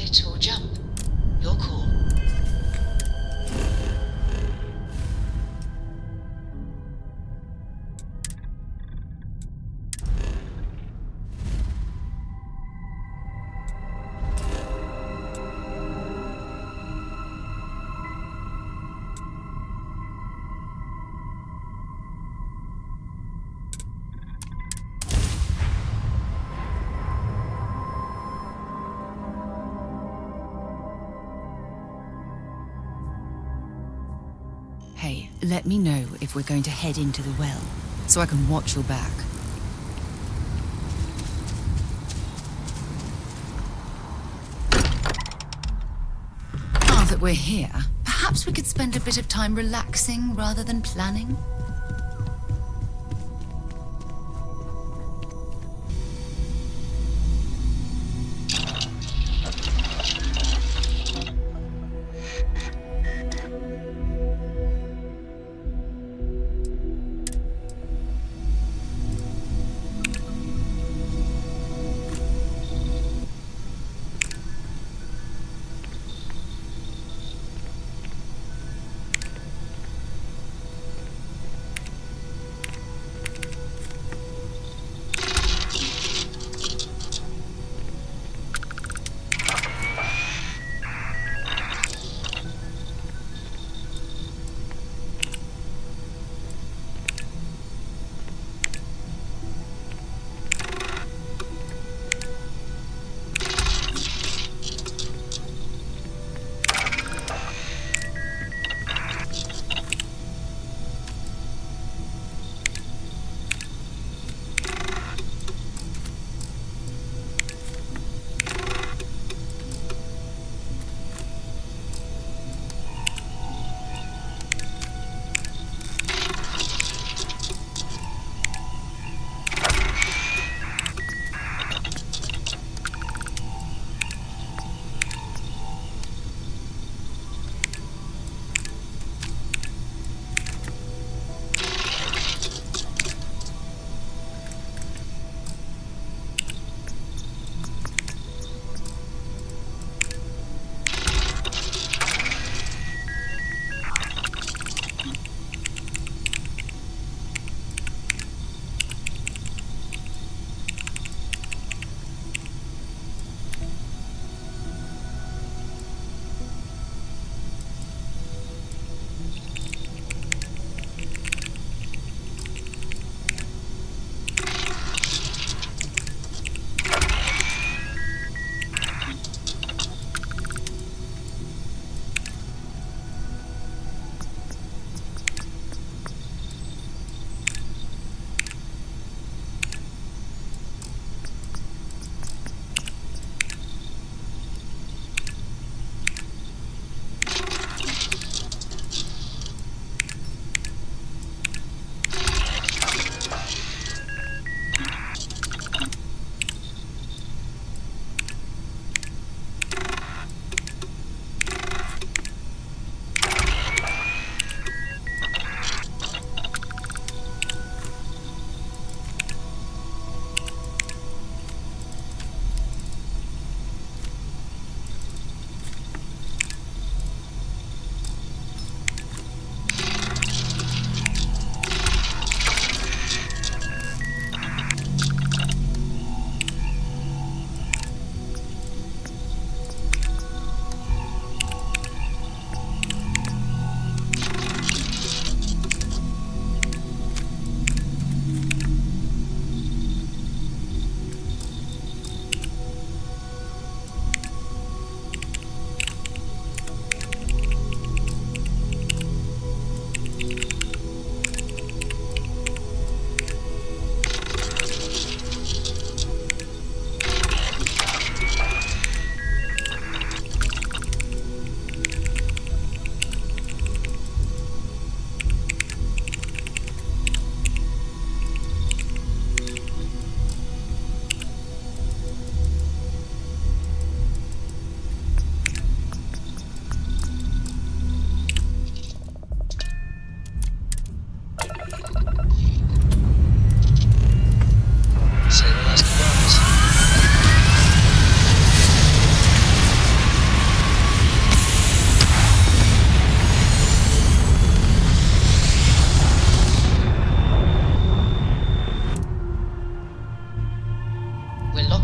sit or jump. Your call. Hey, let me know if we're going to head into the well, so I can watch your back. Now that we're here, perhaps we could spend a bit of time relaxing rather than planning?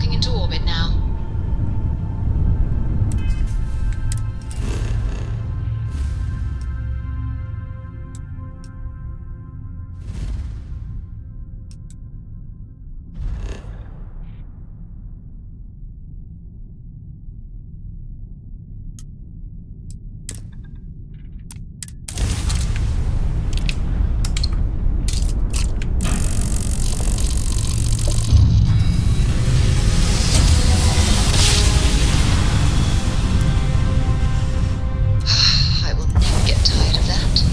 locking into orbit now. I will never get tired of that.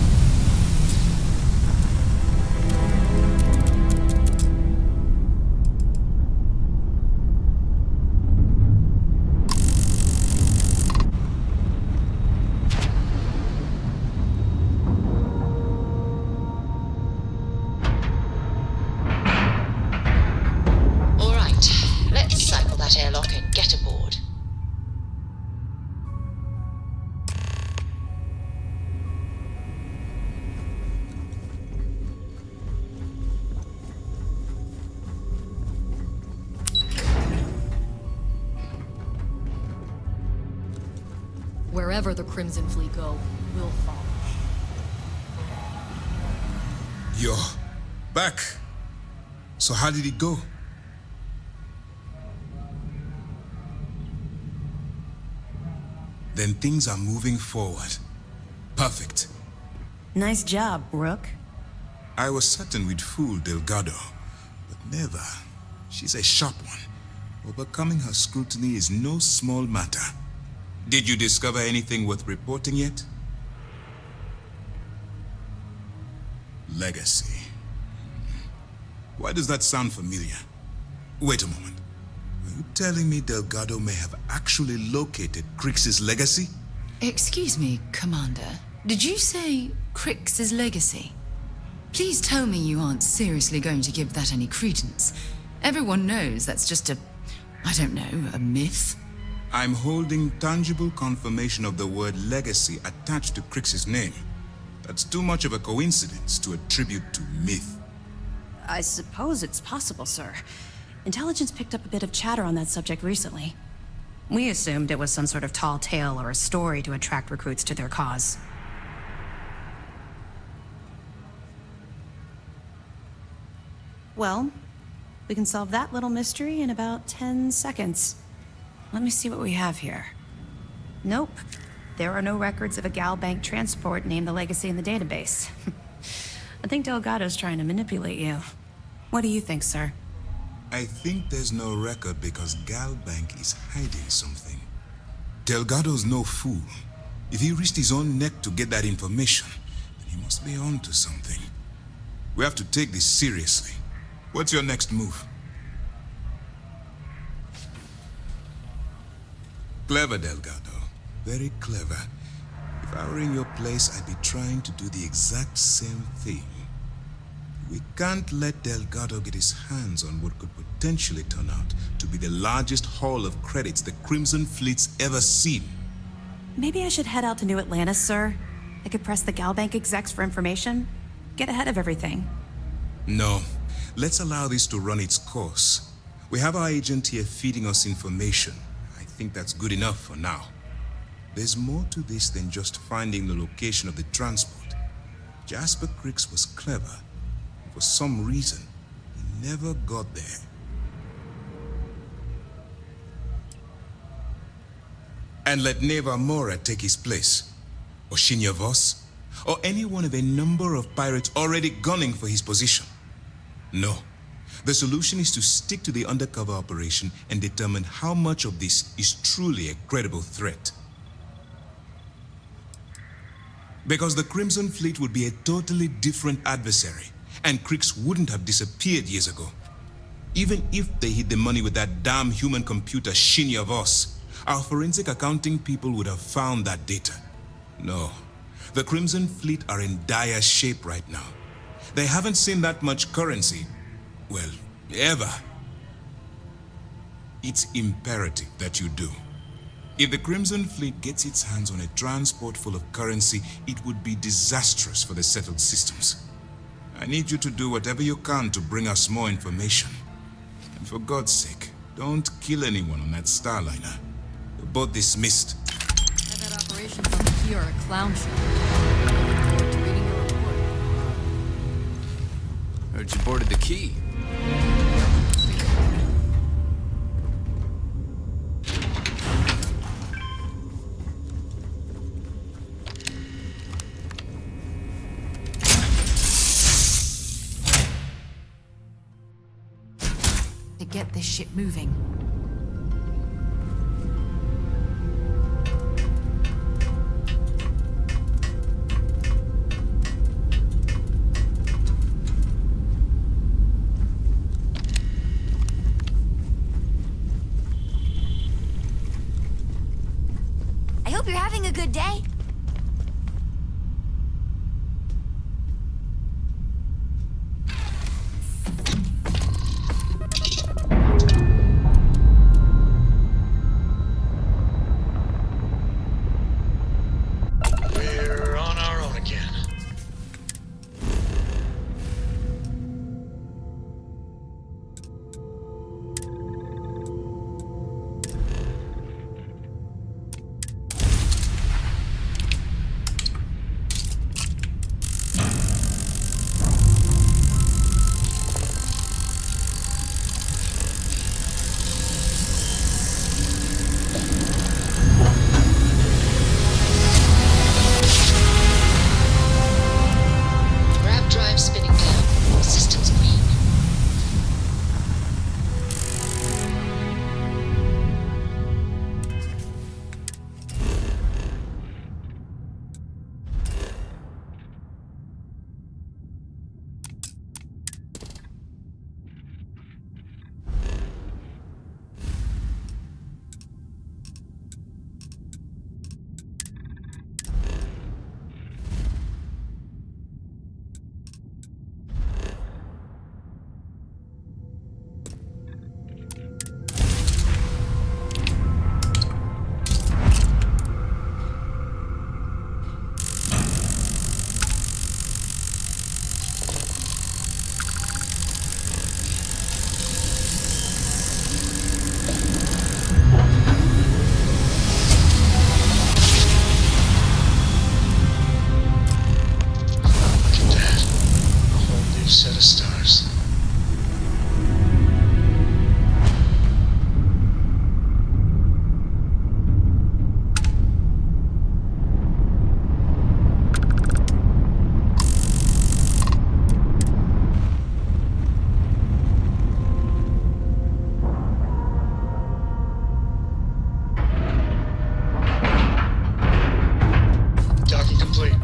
All right, let's cycle that airlock and get aboard. Wherever the Crimson Fleet go, we'll follow. You're back. So how did it go? Then things are moving forward. Perfect. Nice job, Rook. I was certain we'd fool Delgado, but never. She's a sharp one. Overcoming her scrutiny is no small matter. Did you discover anything worth reporting yet? Legacy. Why does that sound familiar? Wait a moment. Are you telling me Delgado may have actually located Crix's legacy? Excuse me, Commander. Did you say Crix's legacy? Please tell me you aren't seriously going to give that any credence. Everyone knows that's just I don't know, a myth. I'm holding tangible confirmation of the word legacy attached to Crix's name. That's too much of a coincidence to attribute to myth. I suppose it's possible, sir. Intelligence picked up a bit of chatter on that subject recently. We assumed it was some sort of tall tale or a story to attract recruits to their cause. Well, we can solve that little mystery in about 10 seconds. Let me see what we have here. Nope. There are no records of a Gal Bank transport named the Legacy in the database. I think Delgado's trying to manipulate you. What do you think, sir? I think there's no record because Gal Bank is hiding something. Delgado's no fool. If he risked his own neck to get that information, then he must be on to something. We have to take this seriously. What's your next move? Clever, Delgado. Very clever. If I were in your place, I'd be trying to do the exact same thing. We can't let Delgado get his hands on what could potentially turn out to be the largest haul of credits the Crimson Fleet's ever seen. Maybe I should head out to New Atlantis, sir. I could press the Gal Bank execs for information. Get ahead of everything. No. Let's allow this to run its course. We have our agent here feeding us information. I think that's good enough for now. There's more to this than just finding the location of the transport. Jasper Crix was clever. For some reason, he never got there. And let Neva Mora take his place. Or Shinya Voss. Or any one of a number of pirates already gunning for his position. No. The solution is to stick to the undercover operation and determine how much of this is truly a credible threat. Because the Crimson Fleet would be a totally different adversary, and Crix wouldn't have disappeared years ago. Even if they hid the money with that damn human computer Shinya Voss, our forensic accounting people would have found that data. No. The Crimson Fleet are in dire shape right now. They haven't seen that much currency, well, ever. It's imperative that you do. If the Crimson Fleet gets its hands on a transport full of currency, it would be disastrous for the settled systems. I need you to do whatever you can to bring us more information. And for God's sake, Don't kill anyone on that Starliner. You're both dismissed. Had that operation on the key or a clown show. Look forward to reading your report. Heard you boarded the key. To get this ship moving. I hope you're having a good day. We're on our own again. Grab drive spinning down. Systems green. Look at that. A whole new set of stars. Docking complete.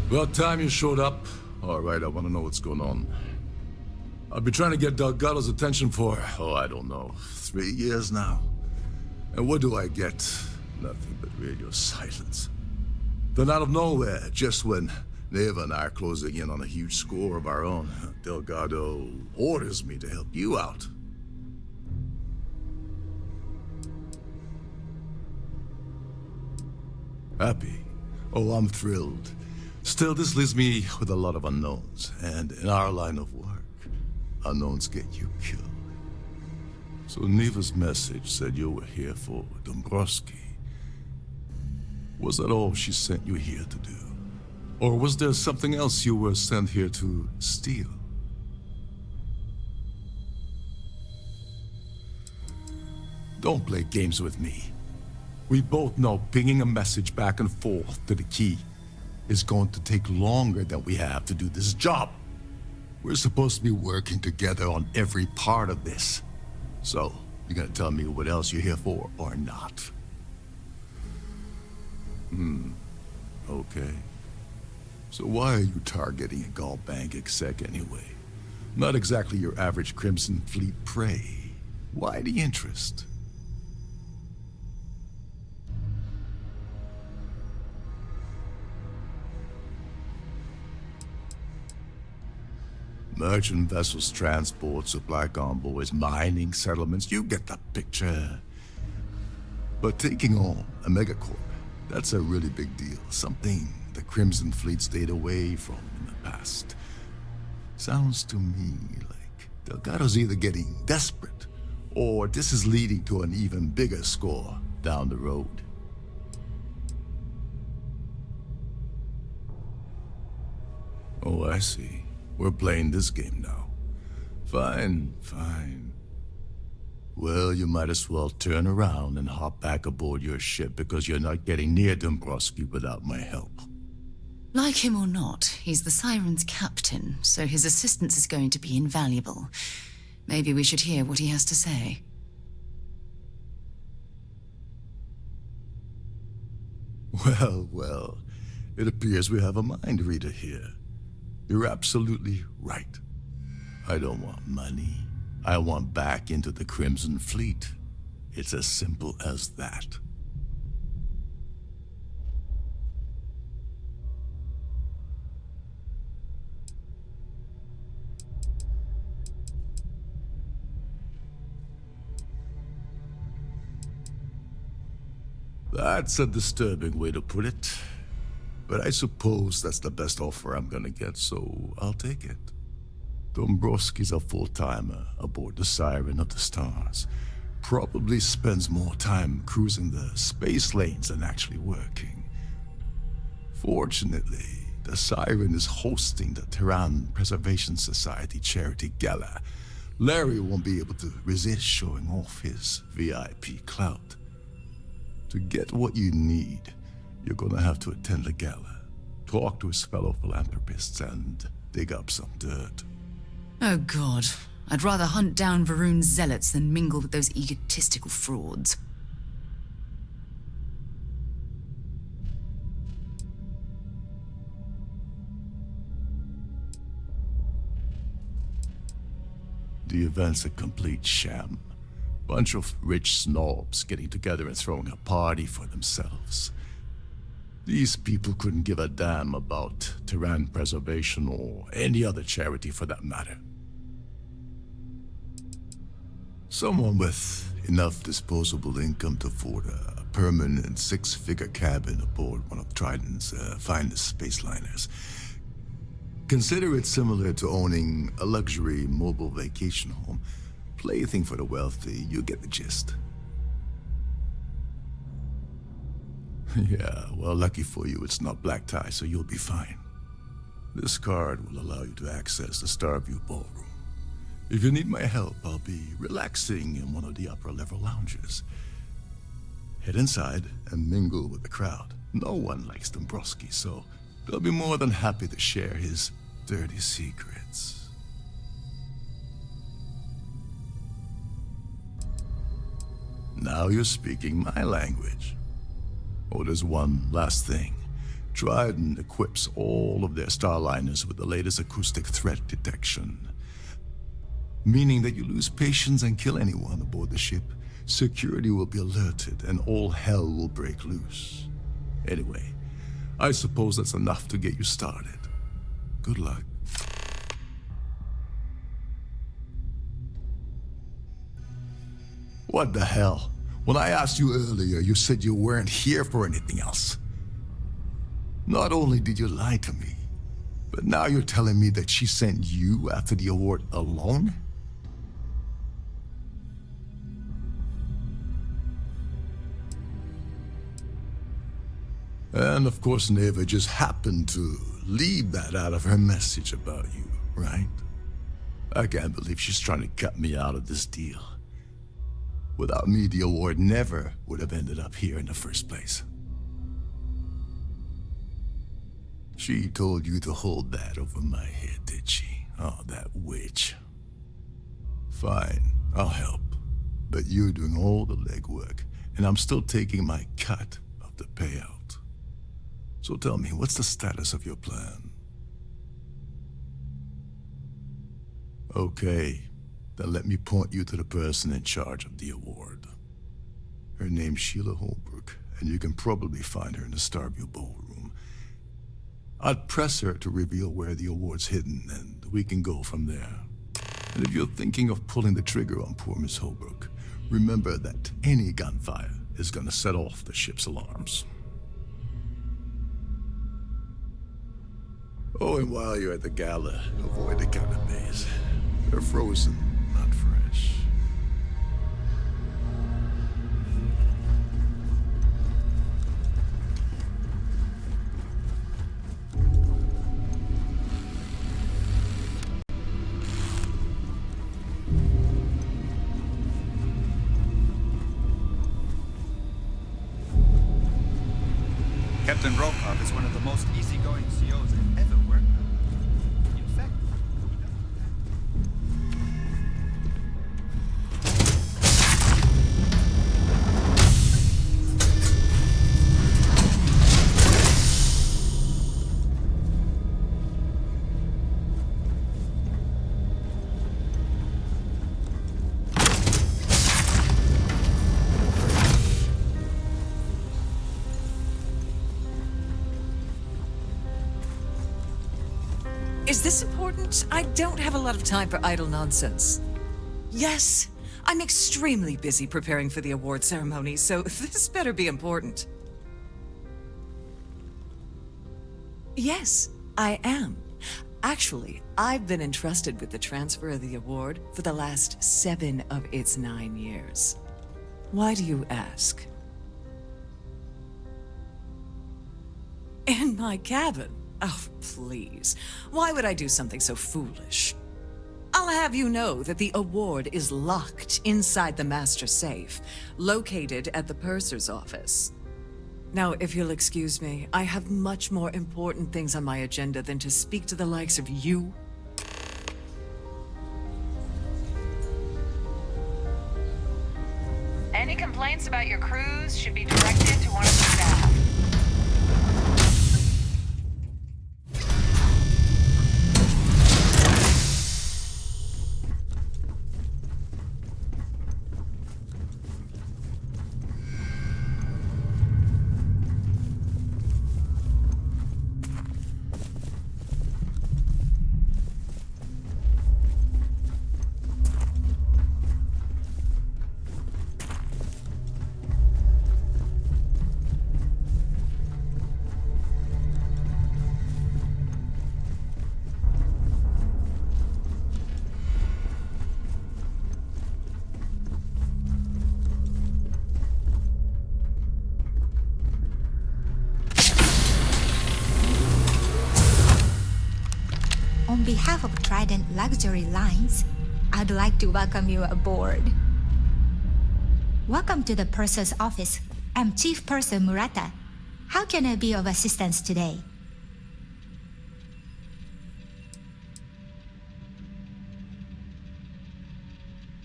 About time you showed up. All right, I want to know what's going on. I've been trying to get Delgado's attention for, I don't know, 3 years now. And what do I get? Nothing but radio silence. Then out of nowhere, just when Neva and I are closing in on a huge score of our own, Delgado orders me to help you out. Happy? Oh, I'm thrilled. Still, this leaves me with a lot of unknowns, and in our line of work, unknowns get you killed. So Neva's message said you were here for Dombrowski. Was that all she sent you here to do? Or was there something else you were sent here to steal? Don't play games with me. We both know pinging a message back and forth to the key is going to take longer than we have to do this job. We're supposed to be working together on every part of this. So, you gonna tell me what else you're here for or not? Okay. So why are you targeting a Gall Bank exec anyway? Not exactly your average Crimson Fleet prey. Why the interest? Merchant vessels, transport, supply convoys, mining settlements, you get the picture. But taking on a megacorp, that's a really big deal. Something the Crimson Fleet stayed away from in the past. Sounds to me like Delgado's either getting desperate, or this is leading to an even bigger score down the road. Oh, I see. We're playing this game now. Fine, fine. Well, you might as well turn around and hop back aboard your ship because you're not getting near Dombrowski without my help. Like him or not, he's the Siren's captain, so his assistance is going to be invaluable. Maybe we should hear what he has to say. Well, well, it appears we have a mind reader here. You're absolutely right. I don't want money. I want back into the Crimson Fleet. It's as simple as that. That's a disturbing way to put it. But I suppose that's the best offer I'm gonna get, so I'll take it. Dombrowski's a full-timer aboard the Siren of the Stars. Probably spends more time cruising the space lanes than actually working. Fortunately, the Siren is hosting the Terran Preservation Society charity gala. Larry won't be able to resist showing off his VIP clout. To get what you need, you're gonna have to attend the gala, talk to his fellow philanthropists, and dig up some dirt. Oh God, I'd rather hunt down Varun's zealots than mingle with those egotistical frauds. The event's a complete sham. Bunch of rich snobs getting together and throwing a party for themselves. These people couldn't give a damn about Terran preservation or any other charity for that matter. Someone with enough disposable income to afford a permanent six-figure cabin aboard one of Trident's finest space liners. Consider it similar to owning a luxury mobile vacation home. Plaything for the wealthy, you get the gist. Yeah, well, lucky for you, it's not black tie, so you'll be fine. This card will allow you to access the Starfield ballroom. If you need my help, I'll be relaxing in one of the upper-level lounges. Head inside and mingle with the crowd. No one likes Dombrowski, so they'll be more than happy to share his dirty secrets. Now you're speaking my language. Oh, there's one last thing. Trident equips all of their starliners with the latest acoustic threat detection. Meaning that you lose patience and kill anyone aboard the ship, security will be alerted and all hell will break loose. Anyway, I suppose that's enough to get you started. Good luck. What the hell? When I asked you earlier, you said you weren't here for anything else. Not only did you lie to me, but now you're telling me that she sent you after the award alone? And of course, Neva just happened to leave that out of her message about you, right? I can't believe she's trying to cut me out of this deal. Without me, the award never would have ended up here in the first place. She told you to hold that over my head, did she? Oh, that witch. Fine, I'll help. But you're doing all the legwork, and I'm still taking my cut of the payout. So tell me, what's the status of your plan? Okay, then let me point you to the person in charge of the award. Her name's Sheila Holbrook, and you can probably find her in the Starfield ballroom. I'd press her to reveal where the award's hidden, and we can go from there. And if you're thinking of pulling the trigger on poor Miss Holbrook, remember that any gunfire is gonna set off the ship's alarms. Oh, and while you're at the gala, avoid the canapes. They're frozen, not fresh. Captain Rokov is one of the most easygoing COs I've ever worked with. In fact, Is this important? I don't have a lot of time for idle nonsense. Yes, I'm extremely busy preparing for the award ceremony, so this better be important. Yes, I am. Actually, I've been entrusted with the transfer of the award for the last 7 of its 9 years. Why do you ask? In my cabin? Oh, please. Why would I do something so foolish? I'll have you know that the award is locked inside the master safe, located at the purser's office. Now, if you'll excuse me, I have much more important things on my agenda than to speak to the likes of you. Any complaints about your cruise should be directed to one of the staff. On behalf of Trident Luxury Lines, I'd like to welcome you aboard. Welcome to the Purser's office. I'm Chief Purser Murata. How can I be of assistance today?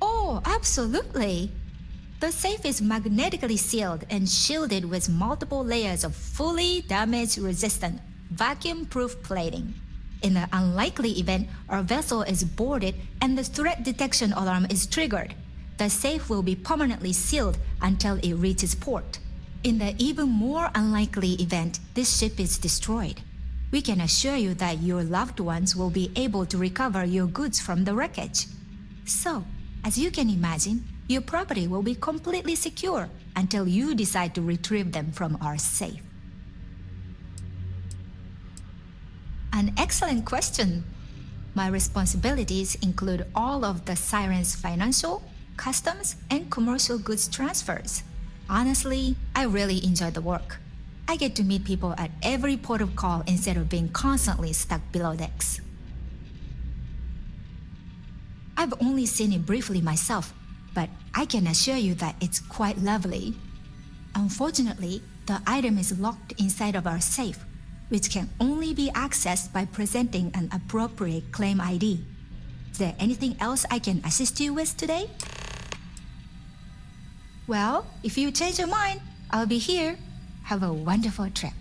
Oh, absolutely. The safe is magnetically sealed and shielded with multiple layers of fully damage-resistant, vacuum-proof plating. In the unlikely event our vessel is boarded and the threat detection alarm is triggered, the safe will be permanently sealed until it reaches port. In the even more unlikely event this ship is destroyed, we can assure you that your loved ones will be able to recover your goods from the wreckage. So, as you can imagine, your property will be completely secure until you decide to retrieve them from our safe. An excellent question. My responsibilities include all of the Siren's financial, customs, and commercial goods transfers. Honestly, I really enjoy the work. I get to meet people at every port of call instead of being constantly stuck below decks. I've only seen it briefly myself, but I can assure you that it's quite lovely. Unfortunately, the item is locked inside of our safe, which can only be accessed by presenting an appropriate claim ID. Is there anything else I can assist you with today? Well, if you change your mind, I'll be here. Have a wonderful trip.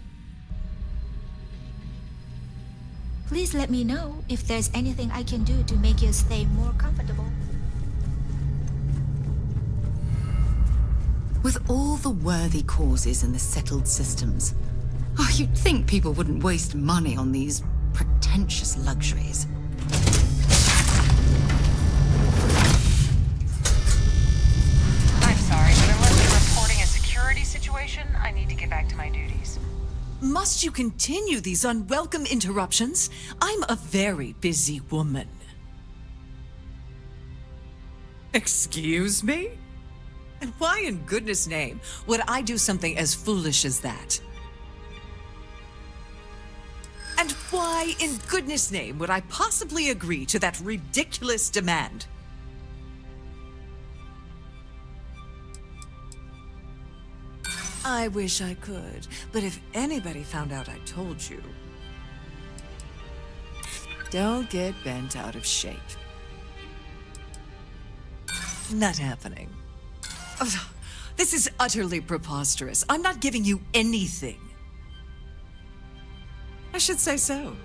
Please let me know if there's anything I can do to make your stay more comfortable. With all the worthy causes and the settled systems, you'd think people wouldn't waste money on these pretentious luxuries. I'm sorry, but unless you're reporting a security situation, I need to get back to my duties. Must you continue these unwelcome interruptions? I'm a very busy woman. Excuse me? And why in goodness name would I do something as foolish as that? And why in goodness name would I possibly agree to that ridiculous demand? I wish I could, but if anybody found out I told you... Don't get bent out of shape. Not happening. Ugh, this is utterly preposterous. I'm not giving you anything. I should say so.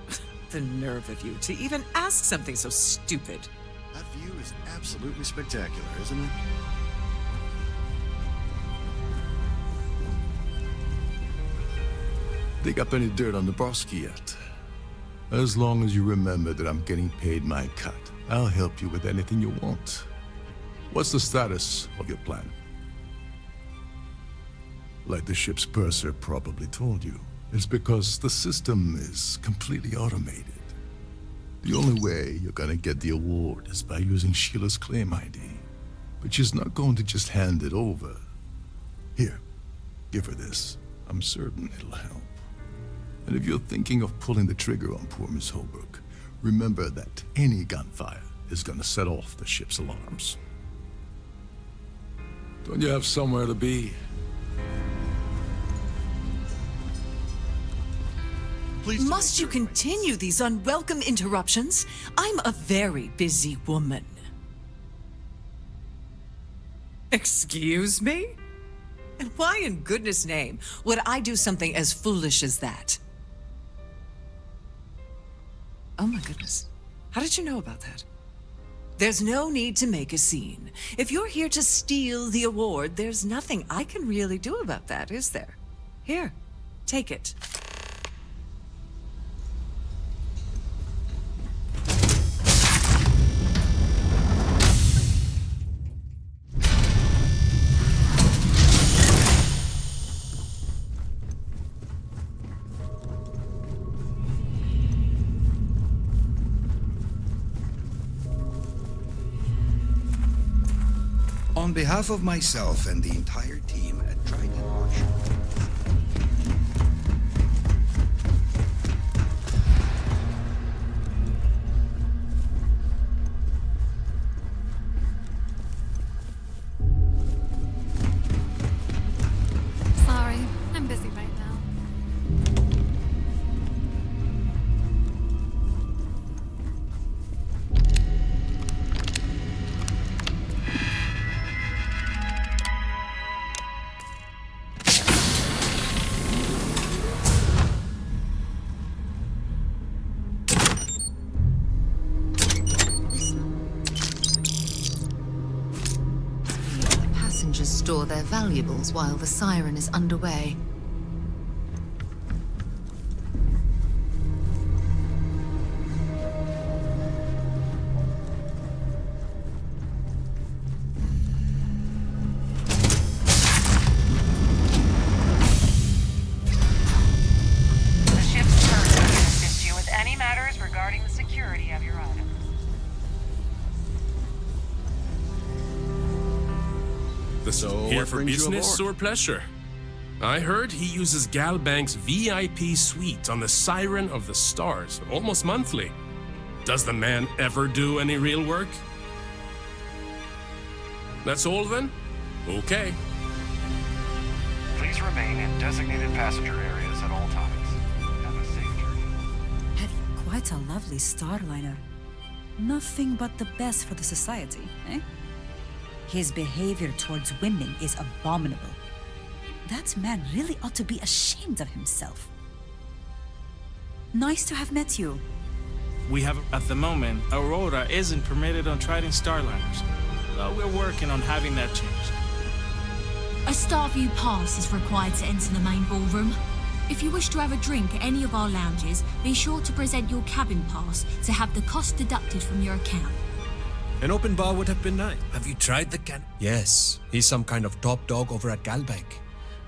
The nerve of you to even ask something so stupid. That view is absolutely spectacular, isn't it? Dig up any dirt on the Broski yet? As long as you remember that I'm getting paid my cut, I'll help you with anything you want. What's the status of your plan? Like the ship's purser probably told you, it's because the system is completely automated. The only way you're gonna get the award is by using Sheila's claim ID. But she's not going to just hand it over. Here, give her this. I'm certain it'll help. And if you're thinking of pulling the trigger on poor Miss Holbrook, remember that any gunfire is gonna set off the ship's alarms. Don't you have somewhere to be? Must you continue these unwelcome interruptions? I'm a very busy woman. Excuse me? And why in goodness name would I do something as foolish as that? Oh my goodness. How did you know about that? There's no need to make a scene. If you're here to steal the award, there's nothing I can really do about that, is there? Here, take it. On behalf of myself and the entire team at Trident Marshall. Sorry, I'm busy right now. Passengers store their valuables while the siren is underway. The ship's purser can assist you with any matters regarding the security of your items. So here for business or pleasure? I heard he uses Galbank's VIP suite on the Siren of the Stars almost monthly. Does the man ever do any real work? That's all then? Okay. Please remain in designated passenger areas at all times. Have a safe journey. Have quite a lovely starliner. Nothing but the best for the society, eh? His behavior towards women is abominable. That man really ought to be ashamed of himself. Nice to have met you. We have, at the moment, Aurora isn't permitted on Trident Starliners. We're working on having that changed. A Starview pass is required to enter the main ballroom. If you wish to have a drink at any of our lounges, be sure to present your cabin pass to have the cost deducted from your account. An open bar would have been nice. Have you tried the can? Yes, he's some kind of top dog over at Galbank.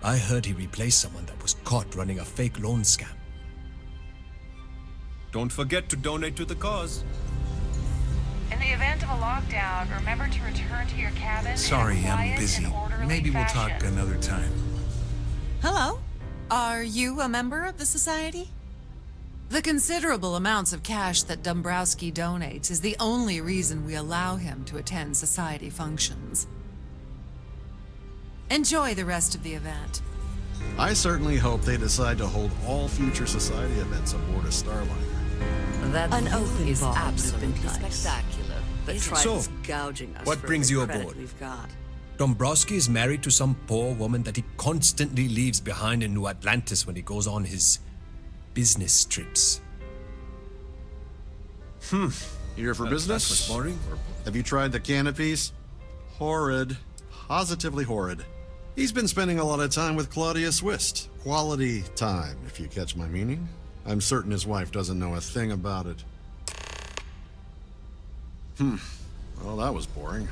I heard he replaced someone that was caught running a fake loan scam. Don't forget to donate to the cause. In the event of a lockdown, remember to return to your cabin. Sorry, in a quiet I'm busy. and orderly Maybe we'll talk fashion. another time. Hello? Are you a member of the Society? The considerable amounts of cash that Dombrowski donates is the only reason we allow him to attend Society functions. Enjoy the rest of the event. I certainly hope they decide to hold all future Society events aboard a Starliner. That An open is bar would have absolutely been nice. spectacular. The So, Trident's gouging us what for brings the you credit aboard? We've got. Dombrowski is married to some poor woman that he constantly leaves behind in New Atlantis when he goes on his business trips. Here for business? That was boring. Have you tried the canopies? Horrid. Positively horrid. He's been spending a lot of time with Claudia Swist. Quality time, if you catch my meaning. I'm certain his wife doesn't know a thing about it. Well, that was boring.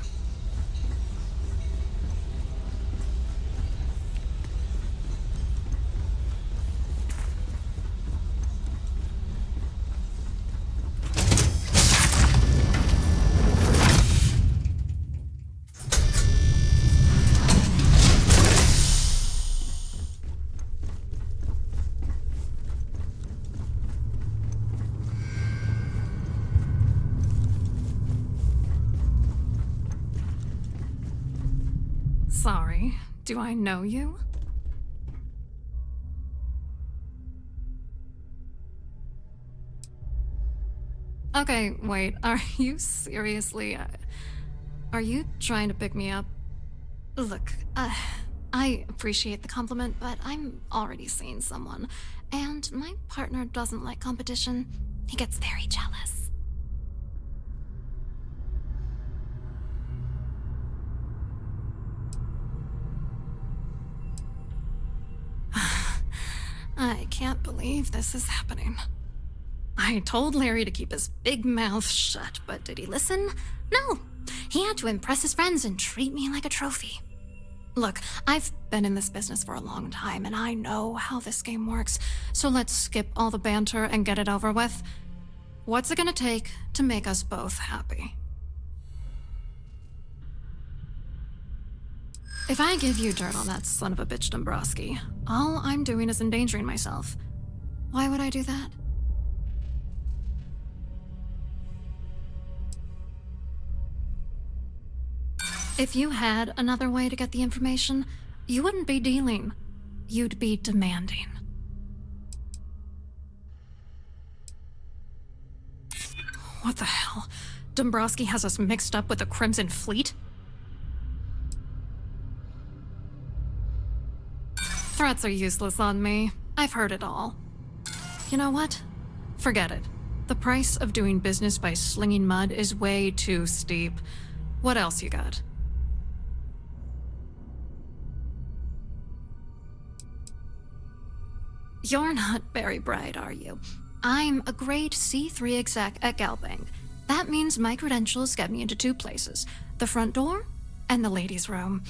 Sorry, do I know you? Okay, wait, are you seriously... are you trying to pick me up? Look, I appreciate the compliment, but I'm already seeing someone, and my partner doesn't like competition. He gets very jealous. I can't believe this is happening. I told Larry to keep his big mouth shut, but did he listen? No. He had to impress his friends and treat me like a trophy. Look, I've been in this business for a long time, and I know how this game works, so let's skip all the banter and get it over with. What's it gonna take to make us both happy? If I give you dirt on that son of a bitch Dombrowski, all I'm doing is endangering myself. Why would I do that? If you had another way to get the information, you wouldn't be dealing. You'd be demanding. What the hell? Dombrowski has us mixed up with the Crimson Fleet? Threats are useless on me. I've heard it all. You know what? Forget it. The price of doing business by slinging mud is way too steep. What else you got? You're not very bright, are you? I'm a grade C3 exec at Galbank. That means my credentials get me into two places, the front door and the ladies' room.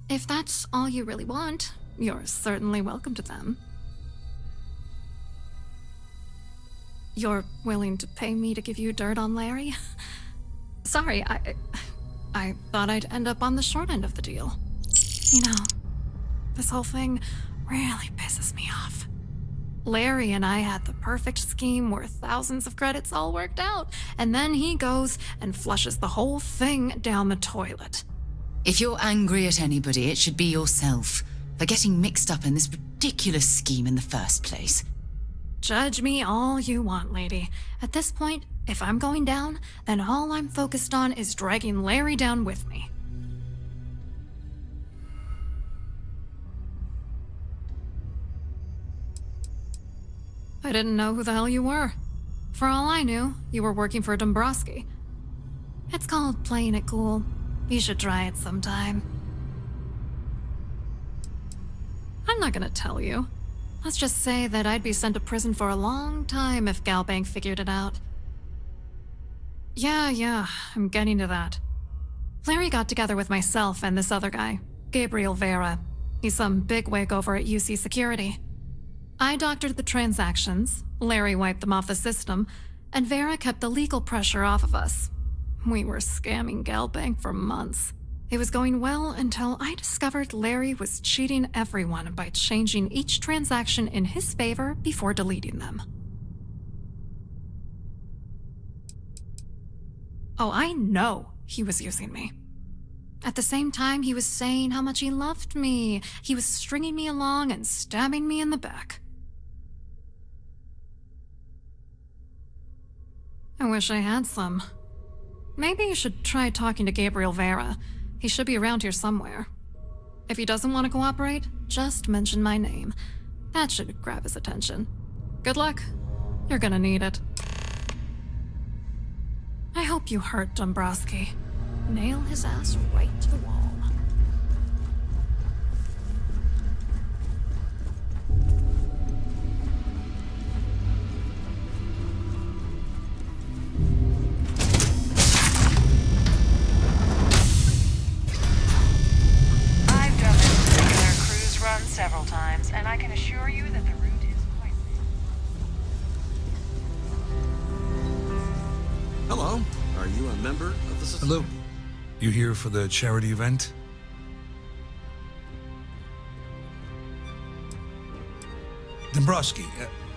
If that's all you really want, you're certainly welcome to them. You're willing to pay me to give you dirt on Larry? Sorry, I thought I'd end up on the short end of the deal. You know, this whole thing really pisses me off. Larry and I had the perfect scheme where thousands of credits all worked out, and then he goes and flushes the whole thing down the toilet. If you're angry at anybody, it should be yourself for getting mixed up in this ridiculous scheme in the first place. Judge me all you want, lady. At this point, if I'm going down, then all I'm focused on is dragging Larry down with me. I didn't know who the hell you were. For all I knew, you were working for Dombrowski. It's called playing it cool. You should try it sometime. I'm not gonna tell you. Let's just say that I'd be sent to prison for a long time if Galbank figured it out. Yeah, I'm getting to that. Larry got together with myself and this other guy, Gabriel Vera. He's some bigwig over at UC Security. I doctored the transactions, Larry wiped them off the system, and Vera kept the legal pressure off of us. We were scamming Galbank for months. It was going well until I discovered Larry was cheating everyone by changing each transaction in his favor before deleting them. Oh, I know he was using me. At the same time, he was saying how much he loved me. He was stringing me along and stabbing me in the back. I wish I had some. Maybe you should try talking to Gabriel Vera. He should be around here somewhere. If he doesn't want to cooperate, just mention my name. That should grab his attention. Good luck. You're gonna need it. I hope you hurt Dombrowski. Nail his ass right to the wall. I've done this particular cruise run several times, and I can assure you that the route is quite Hello. Are you a member of the society? Hello. You here for the charity event? Dombrowski,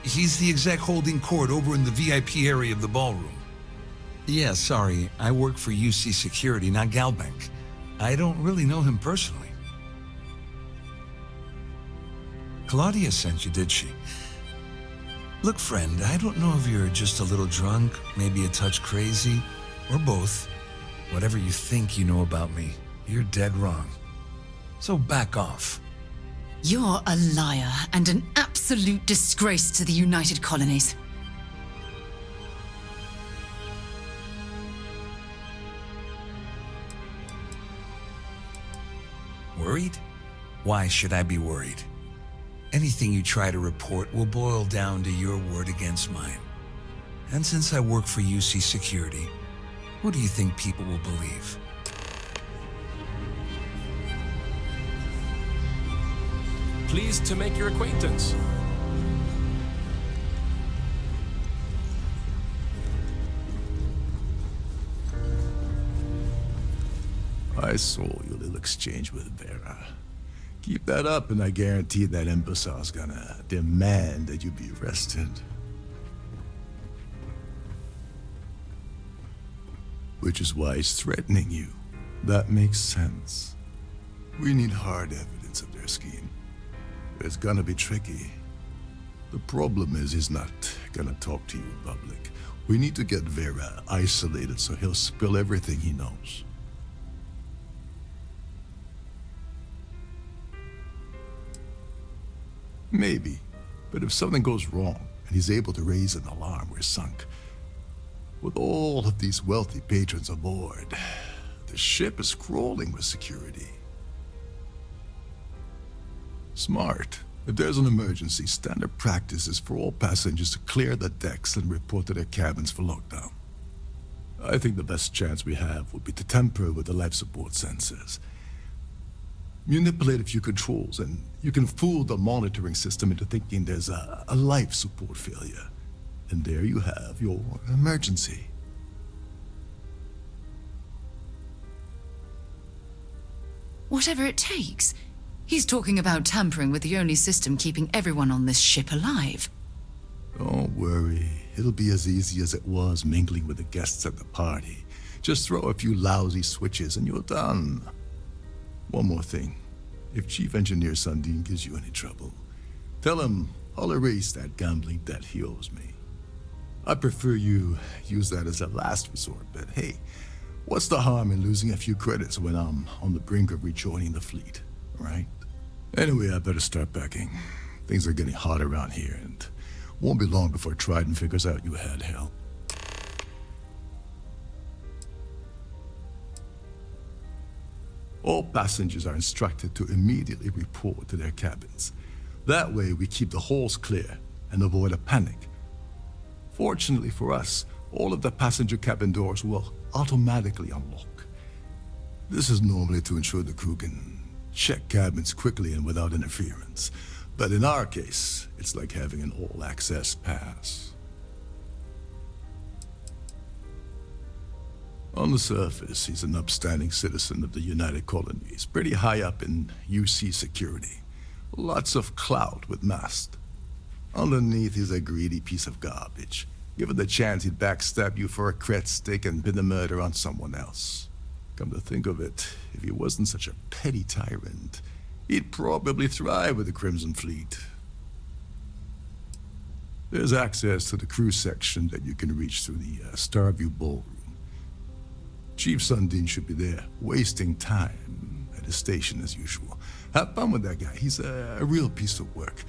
he's the exec holding court over in the VIP area of the ballroom. Yeah, sorry. I work for UC Security, not Galbank. I don't really know him personally. Claudia sent you, did she? Look, friend, I don't know if you're just a little drunk, maybe a touch crazy, or both. Whatever you think you know about me, you're dead wrong. So back off. You're a liar and an absolute disgrace to the United Colonies. Worried? Why should I be worried? Anything you try to report will boil down to your word against mine. And since I work for UC Security, what do you think people will believe? Pleased to make your acquaintance. I saw your little exchange with Vera. Keep that up and I guarantee that imbecile's gonna demand that you be arrested. Which is why he's threatening you. That makes sense. We need hard evidence of their scheme. It's gonna be tricky. The problem is he's not gonna talk to you in public. We need to get Vera isolated so he'll spill everything he knows. Maybe, but if something goes wrong and he's able to raise an alarm, we're sunk. With all of these wealthy patrons aboard, the ship is crawling with security. Smart. If there's an emergency, standard practice is for all passengers to clear the decks and report to their cabins for lockdown. I think the best chance we have would be to tamper with the life support sensors. Manipulate a few controls, and you can fool the monitoring system into thinking there's a life support failure. And there you have your emergency. Whatever it takes. He's talking about tampering with the only system keeping everyone on this ship alive. Don't worry. It'll be as easy as it was mingling with the guests at the party. Just throw a few lousy switches and you're done. One more thing. If Chief Engineer Sundin gives you any trouble, tell him I'll erase that gambling debt he owes me. I prefer you use that as a last resort, but hey, what's the harm in losing a few credits when I'm on the brink of rejoining the fleet, right? Anyway, I better start packing. Things are getting hot around here, and Won't be long before Trident figures out you had help. All passengers are instructed to immediately report to their cabins. That way we keep the halls clear and avoid a panic. Fortunately for us, all of the passenger cabin doors will automatically unlock. This is normally to ensure the crew can check cabins quickly and without interference. But in our case, it's like having an all-access pass. On the surface, he's an upstanding citizen of the United Colonies, pretty high up in UC security. Lots of clout with mast. Underneath, he's a greedy piece of garbage. Given the chance, he'd backstab you for a cret stick and pin the murder on someone else. Come to think of it, if he wasn't such a petty tyrant, he'd probably thrive with the Crimson Fleet. There's access to the crew section that you can reach through the Starfield ballroom. Chief Sundin should be there, wasting time at his station as usual. Have fun with that guy. He's a real piece of work.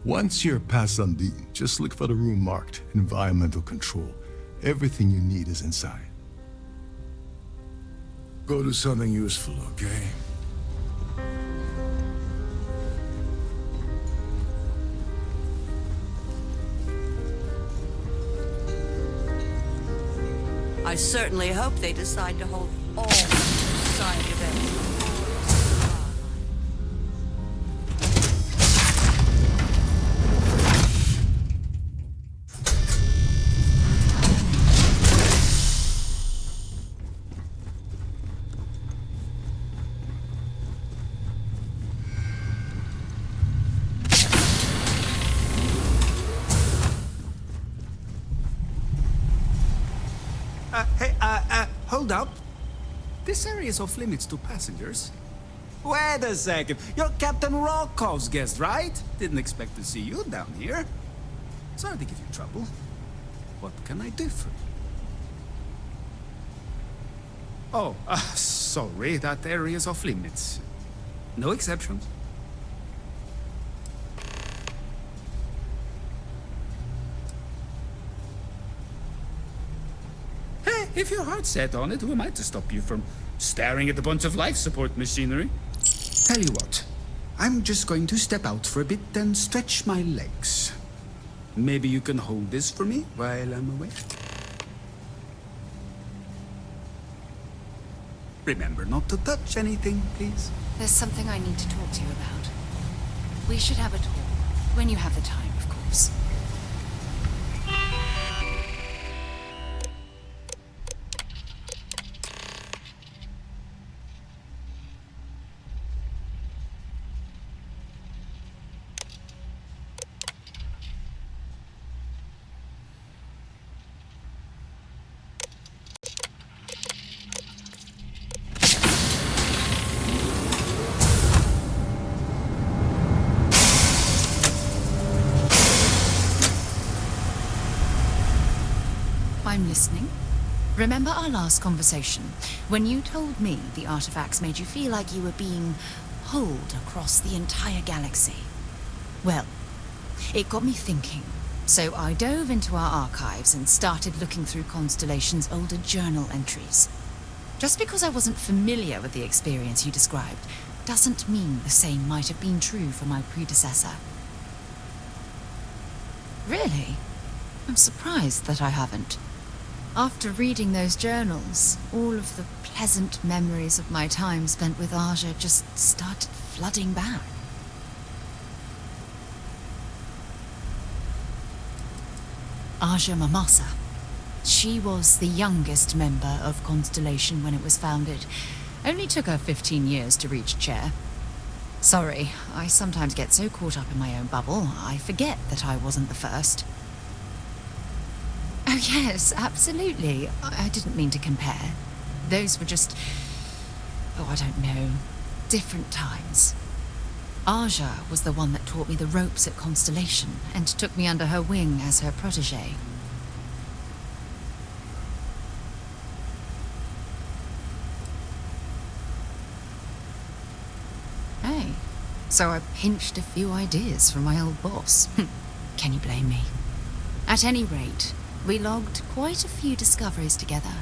Once you're past Sundin, just look for the room marked Environmental Control. Everything you need is inside. Go do something useful, okay? I certainly hope they decide to hold all society events. Hold up. This area is off limits to passengers. Wait a second. You're Captain Rokov's guest, right? Didn't expect to see you down here. Sorry to give you trouble. What can I do for you? Oh, sorry. That area is off limits. No exceptions. If your heart's set on it, who am I to stop you from staring at a bunch of life support machinery? Tell you what, I'm just going to step out for a bit and stretch my legs. Maybe you can hold this for me while I'm away? Remember not to touch anything, please. There's something I need to talk to you about. We should have a talk. When you have the time, of course. I'm listening. Remember our last conversation, when you told me the artifacts made you feel like you were being pulled across the entire galaxy? Well, it got me thinking, so I dove into our archives and started looking through Constellation's older journal entries. Just because I wasn't familiar with the experience you described, doesn't mean the same might have been true for my predecessor. Really? I'm surprised that I haven't. After reading those journals, all of the pleasant memories of my time spent with Aja just started flooding back. Aja Mamasa. She was the youngest member of Constellation when it was founded. Only took her 15 years to reach chair. Sorry, I sometimes get so caught up in my own bubble, I forget that I wasn't the first. Oh yes, absolutely. I didn't mean to compare. Those were just... oh, I don't know. Different times. Aja was the one that taught me the ropes at Constellation and took me under her wing as her protege. Hey, so I pinched a few ideas from my old boss. Can you blame me? At any rate, we logged quite a few discoveries together,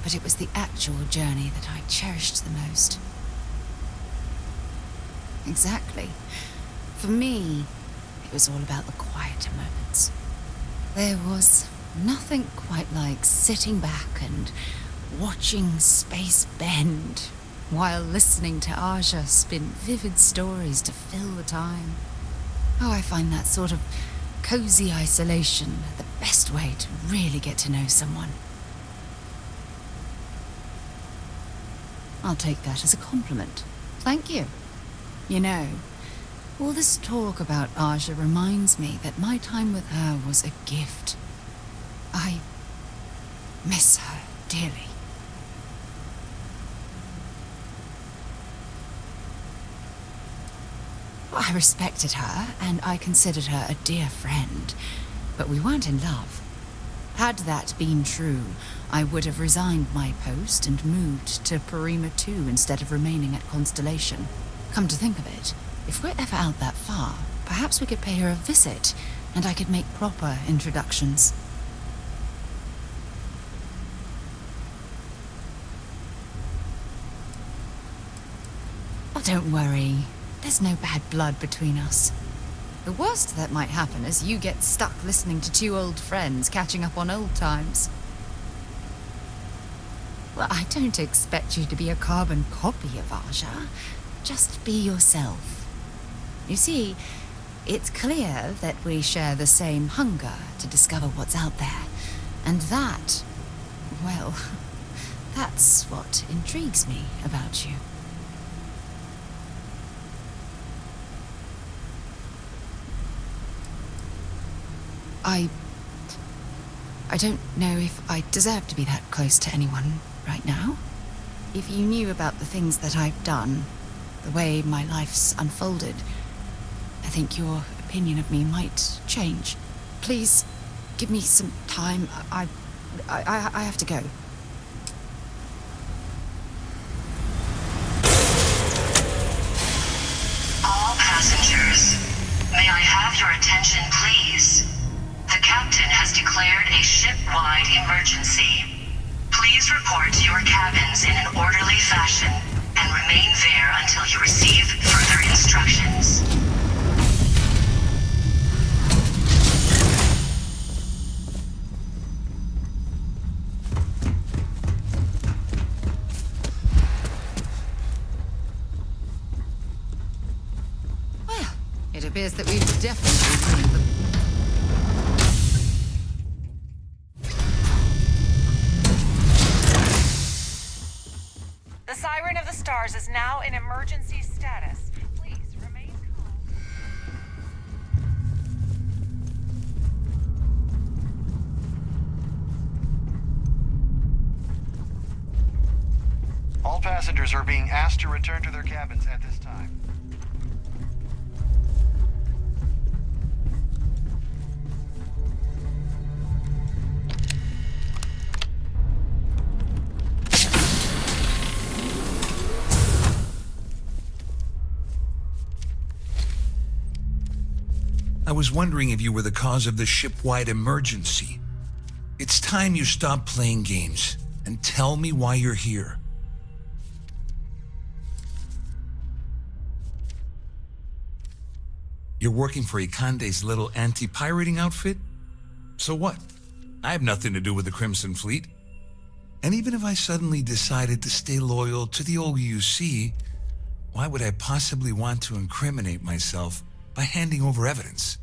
but it was the actual journey that I cherished the most. Exactly. For me, it was all about the quieter moments. There was nothing quite like sitting back and watching space bend while listening to Aja spin vivid stories to fill the time. Oh, I find that sort of cozy isolation the best way to really get to know someone. I'll take that as a compliment. Thank you. You know, all this talk about Aja reminds me that my time with her was a gift. I miss her dearly. I respected her, and I considered her a dear friend, but we weren't in love. Had that been true, I would have resigned my post and moved to Parima 2 instead of remaining at Constellation. Come to think of it, if we're ever out that far, perhaps we could pay her a visit, and I could make proper introductions. Oh, don't worry. There's no bad blood between us. The worst that might happen is you get stuck listening to two old friends catching up on old times. Well, I don't expect you to be a carbon copy of Aja. Just be yourself. You see, it's clear that we share the same hunger to discover what's out there. And that, well, that's what intrigues me about you. I don't know if I deserve to be that close to anyone right now. If you knew about the things that I've done, the way my life's unfolded, I think your opinion of me might change. Please, give me some time. I have to go. All passengers, may I have your attention, please? The captain has declared a ship-wide emergency. Please report to your cabins in an orderly fashion and remain there until you receive further instructions. Well, it appears that we've definitely ruined the... The Siren of the Stars is now in emergency status. Please remain calm. All passengers are being asked to return to their cabins at this time. I was wondering if you were the cause of the ship-wide emergency. It's time you stop playing games and tell me why you're here. You're working for Ikande's little anti-pirating outfit? So what? I have nothing to do with the Crimson Fleet. And even if I suddenly decided to stay loyal to the old UC, why would I possibly want to incriminate myself by handing over evidence?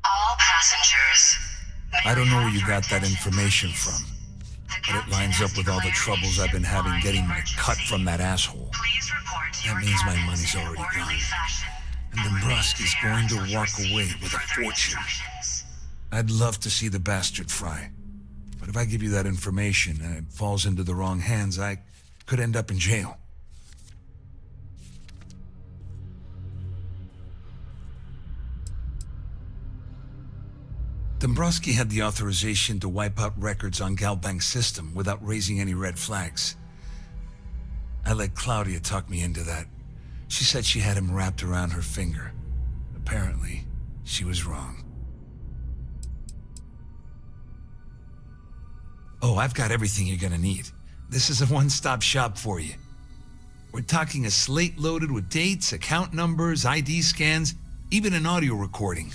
All passengers, I don't know where you got that information from, but it lines up with all the troubles I've been having getting my cut from that asshole. That means my money's already gone, and Dombrowski's going to walk away with a fortune. I'd love to see the bastard fry, but if I give you that information and it falls into the wrong hands, I could end up in jail. Dombrowski had the authorization to wipe out records on Galbank's system without raising any red flags. I let Claudia talk me into that. She said she had him wrapped around her finger. Apparently, she was wrong. Oh, I've got everything you're gonna need. This is a one-stop shop for you. We're talking a slate loaded with dates, account numbers, ID scans, even an audio recording.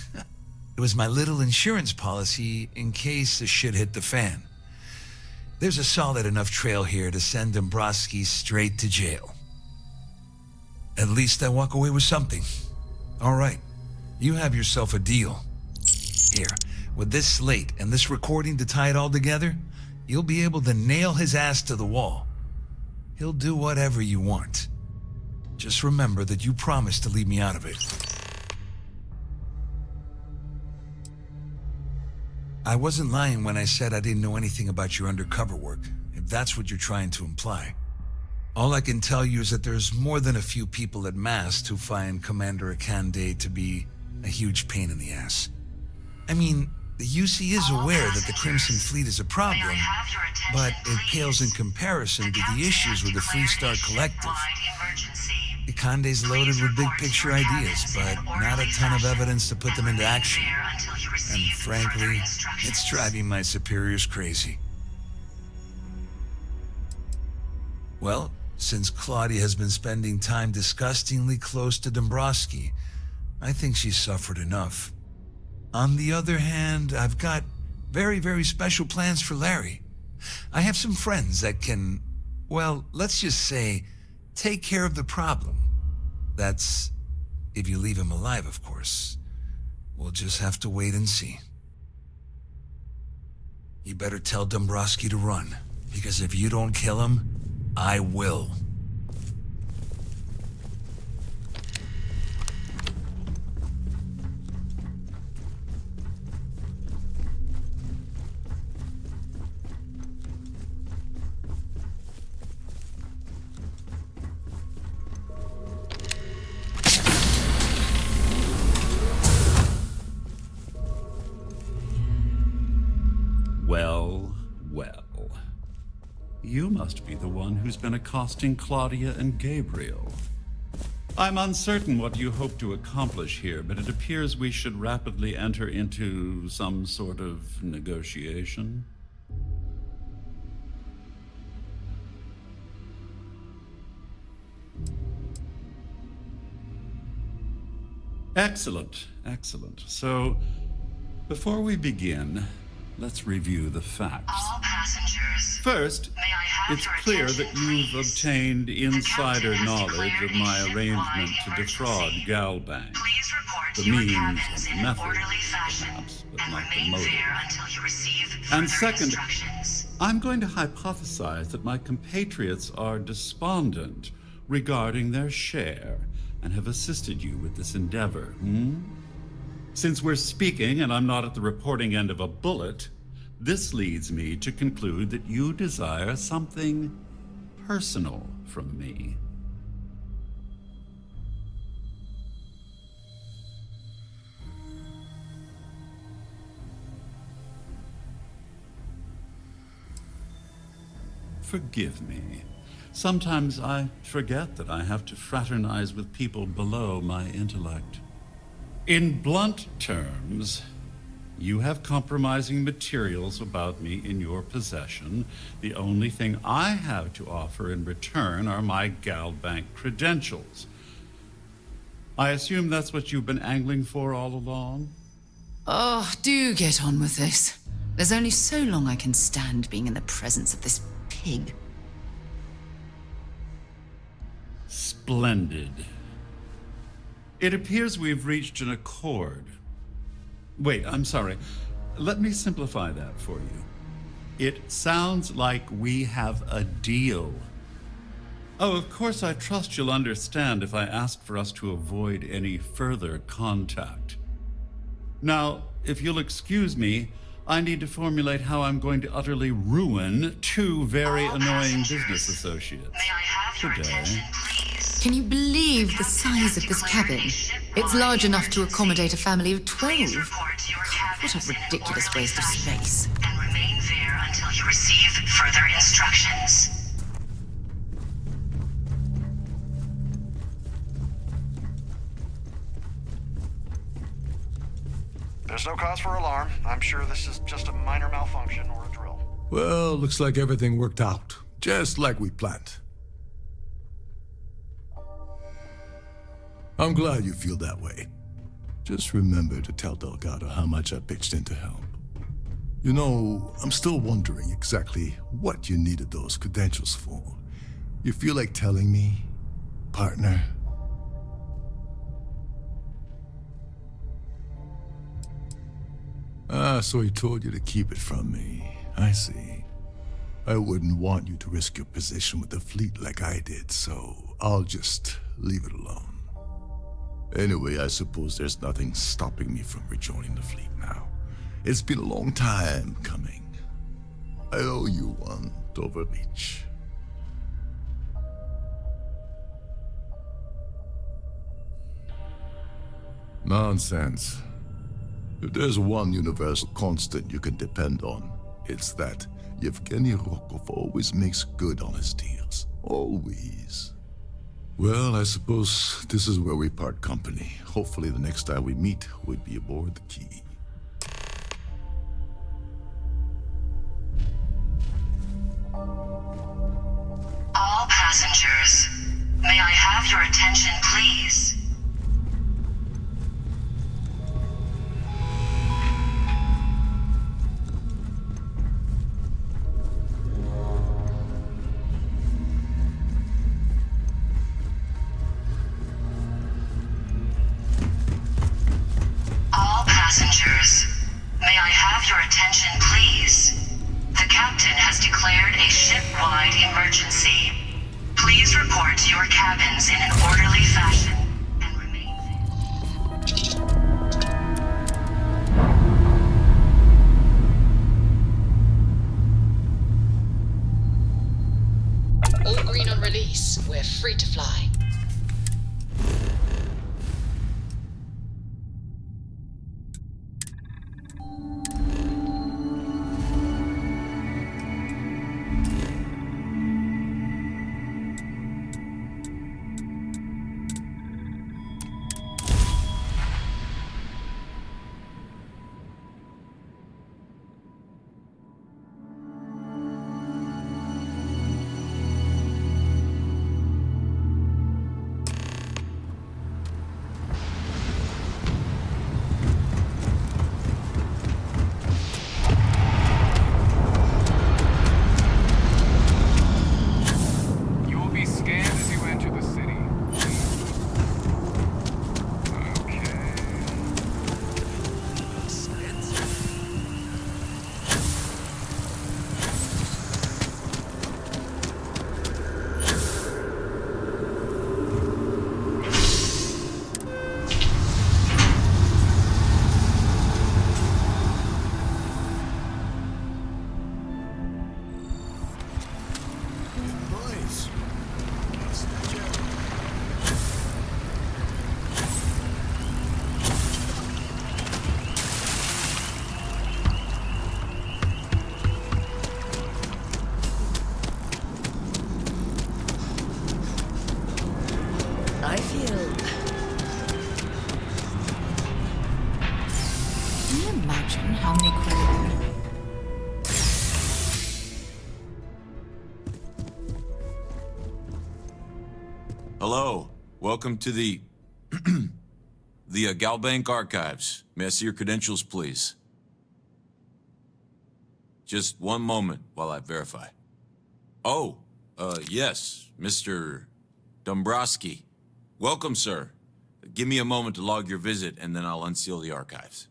It was my little insurance policy in case the shit hit the fan. There's a solid enough trail here to send Dombrowski straight to jail. At least I walk away with something. All right, you have yourself a deal. Here, with this slate and this recording to tie it all together, you'll be able to nail his ass to the wall. He'll do whatever you want. Just remember that you promised to leave me out of it. I wasn't lying when I said I didn't know anything about your undercover work, if that's what you're trying to imply. All I can tell you is that there's more than a few people at Mast who find Commander Akande to be a huge pain in the ass. I mean, the UC is aware that the Crimson Fleet is a problem, but it pales in comparison to the issues with the Freestar Collective. Akande's loaded with big-picture ideas, but not a ton of evidence to put them into action. And frankly, it's driving my superiors crazy. Well, since Claudia has been spending time disgustingly close to Dombrowski, I think she's suffered enough. On the other hand, I've got very, very special plans for Larry. I have some friends that can, well, let's just say, take care of the problem. That's if you leave him alive, of course. We'll just have to wait and see. You better tell Dombrowski to run, because if you don't kill him, I will. Well, well. You must be the one who's been accosting Claudia and Gabriel. I'm uncertain what you hope to accomplish here, but it appears we should rapidly enter into some sort of negotiation. Excellent, excellent. So, before we begin, let's review the facts. All passengers. First, it's clear that you've obtained insider knowledge of my arrangement to defraud Galbank. The means and the method, perhaps, but not the motive. And second, I'm going to hypothesize that my compatriots are despondent regarding their share and have assisted you with this endeavor, Since we're speaking and I'm not at the reporting end of a bullet, this leads me to conclude that you desire something personal from me. Forgive me. Sometimes I forget that I have to fraternize with people below my intellect. In blunt terms, you have compromising materials about me in your possession. The only thing I have to offer in return are my Galbank credentials. I assume that's what you've been angling for all along? Oh, do get on with this. There's only so long I can stand being in the presence of this pig. Splendid. It appears we've reached an accord. Wait, I'm sorry. Let me simplify that for you. It sounds like we have a deal. Oh, of course, I trust you'll understand if I ask for us to avoid any further contact. Now, if you'll excuse me, I need to formulate how I'm going to utterly ruin two very annoying business associates. Today. Can you believe the size of this cabin? It's large enough to accommodate a family of 12. What a ridiculous waste of space. And remain there until you receive further instructions. There's no cause for alarm. I'm sure this is just a minor malfunction or a drill. Well, looks like everything worked out, just like we planned. I'm glad you feel that way. Just remember to tell Delgado how much I pitched in to help. You know, I'm still wondering exactly what you needed those credentials for. You feel like telling me, partner? Ah, so he told you to keep it from me. I see. I wouldn't want you to risk your position with the fleet like I did, so I'll just leave it alone. Anyway, I suppose there's nothing stopping me from rejoining the fleet now. It's been a long time coming. I owe you one, Dover Beach. Nonsense. If there's one universal constant you can depend on, it's that Yevgeny Rokov always makes good on his deals. Always. Well, I suppose this is where we part company. Hopefully the next time we meet, we'll be aboard the Key. All passengers, may I have your attention, please? All passengers, may I have your attention, please? The captain has declared a ship-wide emergency. Please report to your cabins in an orderly fashion and remain All green on release. We're free to fly. You will be scanned as you enter the city. Boys. I feel... Can you imagine how many credible... Hello. Welcome to the Galbank Archives. May I see your credentials, please? Just one moment while I verify. Oh, yes, Mr. Dombrowski. Welcome, sir. Give me a moment to log your visit, and then I'll unseal the archives.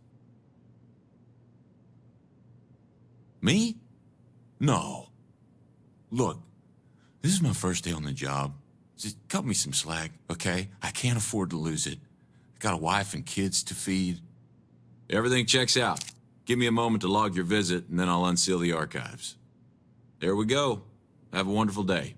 Me? No. Look, this is my first day on the job. Just cut me some slack, okay? I can't afford to lose it. I got a wife and kids to feed. Everything checks out. Give me a moment to log your visit, and then I'll unseal the archives. There we go. Have a wonderful day.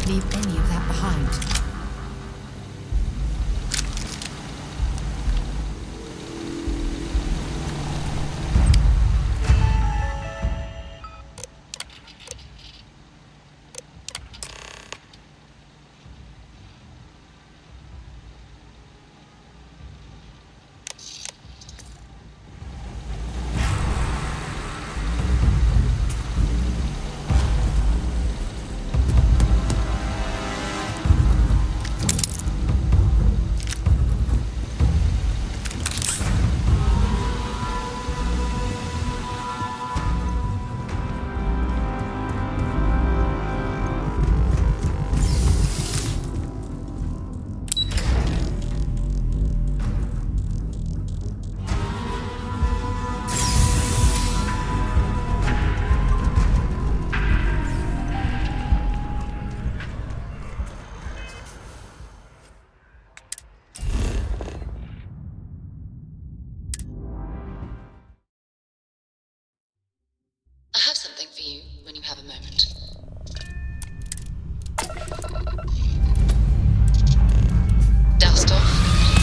leave any of that behind. I have something for you when you have a moment. Dust off complete.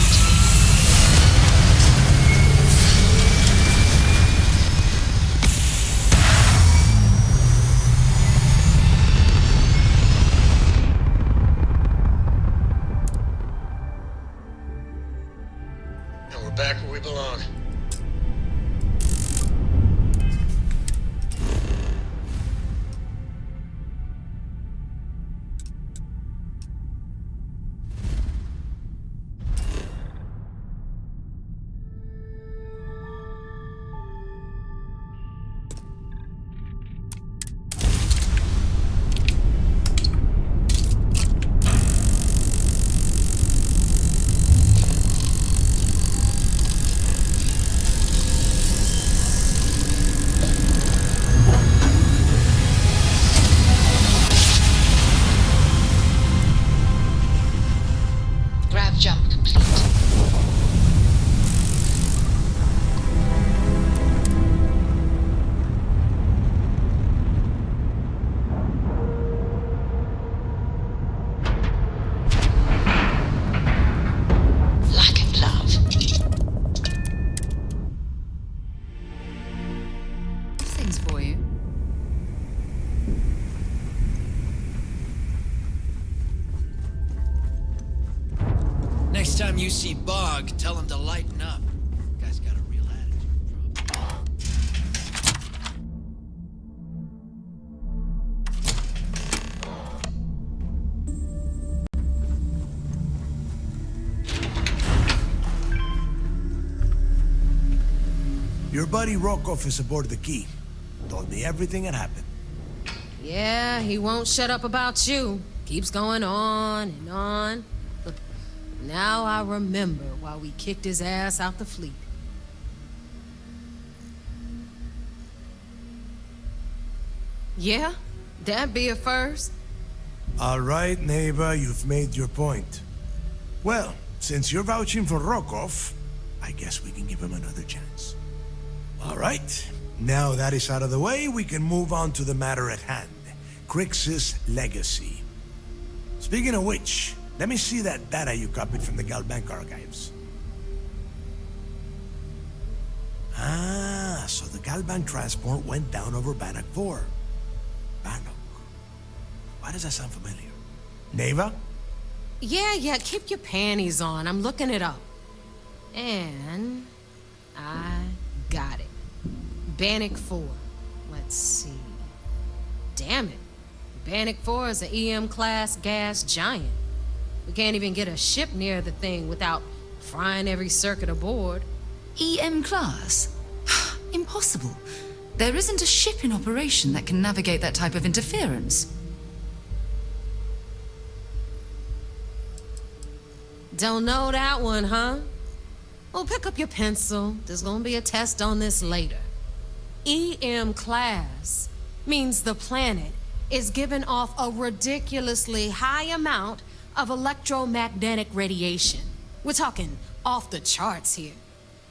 And we're back where we belong. jump complete. Like and love. Things for you. Next time you see Bog, tell him to lighten up. Guy's got a real attitude problem. Your buddy Rokov is aboard the Key. Told me everything that happened. Yeah, he won't shut up about you. Keeps going on and on. Now I remember why we kicked his ass out the fleet. Yeah, that'd be a first. All right, Neva, you've made your point. Well, since you're vouching for Rokov, I guess we can give him another chance. All right, now that is out of the way, we can move on to the matter at hand. Crix's legacy. Speaking of which, let me see that data you copied from the Galbank archives. Ah, so the Galbank transport went down over Bannock 4. Bannock. Why does that sound familiar? Neva? Yeah, keep your panties on. I'm looking it up. And I got it. Bannock 4. Let's see. Damn it. Bannock 4 is an EM-class gas giant. We can't even get a ship near the thing without frying every circuit aboard. EM class? Impossible. There isn't a ship in operation that can navigate that type of interference. Don't know that one, huh? Well, pick up your pencil. There's gonna be a test on this later. EM class means the planet is giving off a ridiculously high amount of electromagnetic radiation. We're talking off the charts here.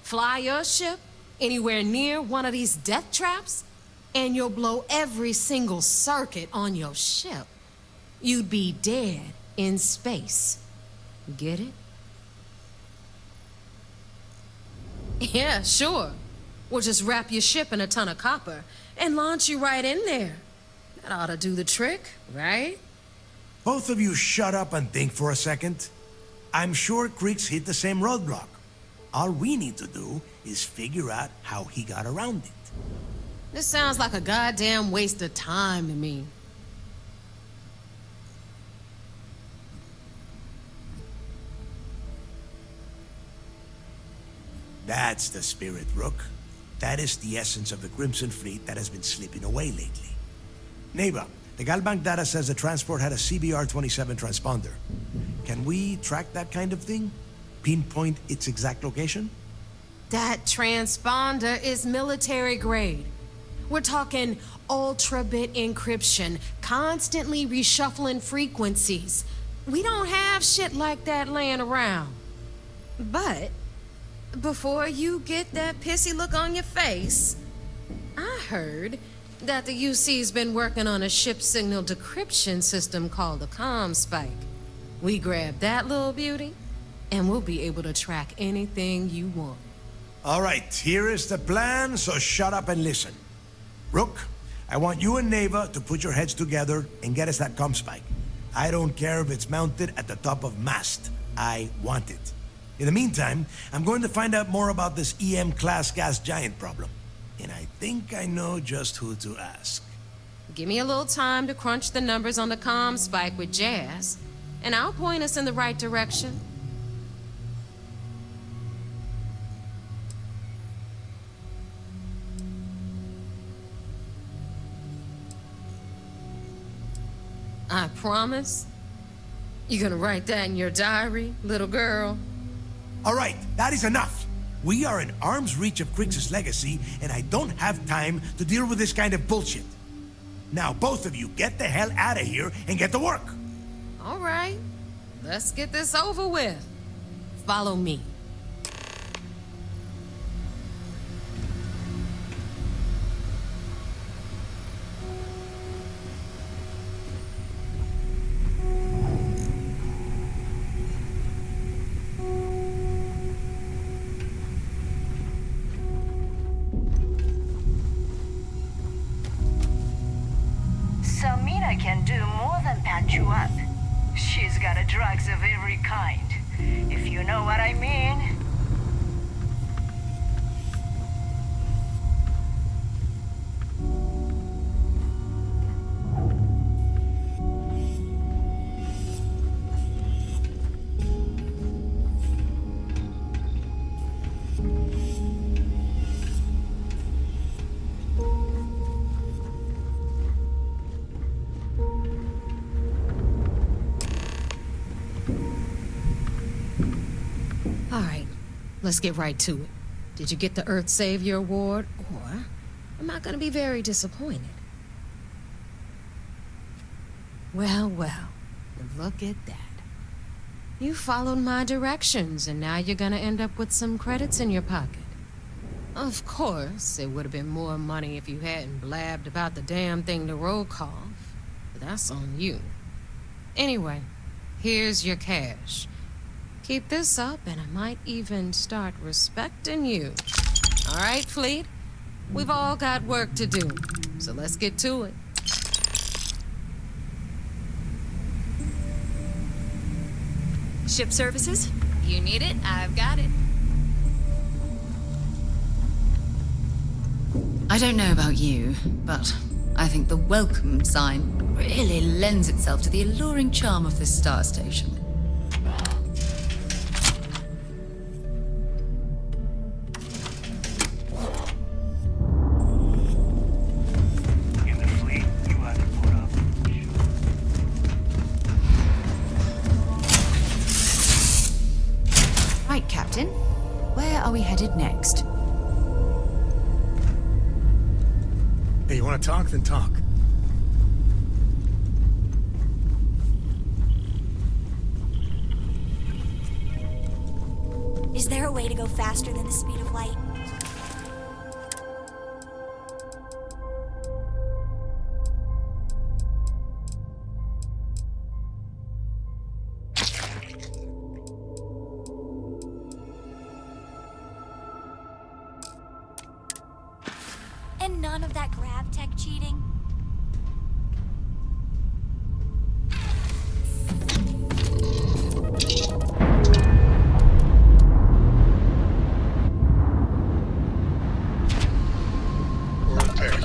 Fly your ship anywhere near one of these death traps, and you'll blow every single circuit on your ship. you'd be dead in space. Get it? Yeah, sure. We'll just wrap your ship in a ton of copper and launch you right in there. That ought to do the trick, right? Both of you shut up and think for a second. I'm sure Creeks hit the same roadblock. All we need to do is figure out how he got around it. This sounds like a goddamn waste of time to me. That's the spirit, Rook. That is the essence of the Crimson Fleet that has been slipping away lately. Neighbor, the Galbank data says the transport had a CBR-27 transponder. Can we track that kind of thing? Pinpoint its exact location? That transponder is military grade. We're talking ultra-bit encryption, constantly reshuffling frequencies. We don't have shit like that laying around. But before you get that pissy look on your face, I heard that the UC's been working on a ship signal decryption system called a ComSpike. We grab that little beauty, and we'll be able to track anything you want. All right, here is the plan, so shut up and listen. Rook, I want you and Neva to put your heads together and get us that ComSpike. I don't care if it's mounted at the top of mast. I want it. In the meantime, I'm going to find out more about this EM-class gas giant problem. And I think I know just who to ask. Give me a little time to crunch the numbers on the ComSpike with Jazz, and I'll point us in the right direction. I promise. You gonna write that in your diary, little girl? All right, that is enough. We are in arm's reach of Creeks' legacy, and I don't have time to deal with this kind of bullshit. Now, both of you, get the hell out of here and get to work. All right, let's get this over with. Follow me. Samina can do more than patch you up. She's got a drugs of every kind, if you know what I mean. All right, let's get right to it. Did you get the Earth Savior Award, or am I gonna be very disappointed? Well, look at that. You followed my directions, and now you're gonna end up with some credits in your pocket. Of course, it would have been more money if you hadn't blabbed about the damn thing to Rokov, but that's on you. Anyway, here's your cash. Keep this up, and I might even start respecting you. All right, Fleet? We've all got work to do, so let's get to it. Ship services? You need it, I've got it. I don't know about you, but I think the welcome sign really lends itself to the alluring charm of this star station. Right, Captain. Where are we headed next? Hey, you want to talk? Then talk. Is there a way to go faster than the speed of light? none of that grab tech cheating? Or repair.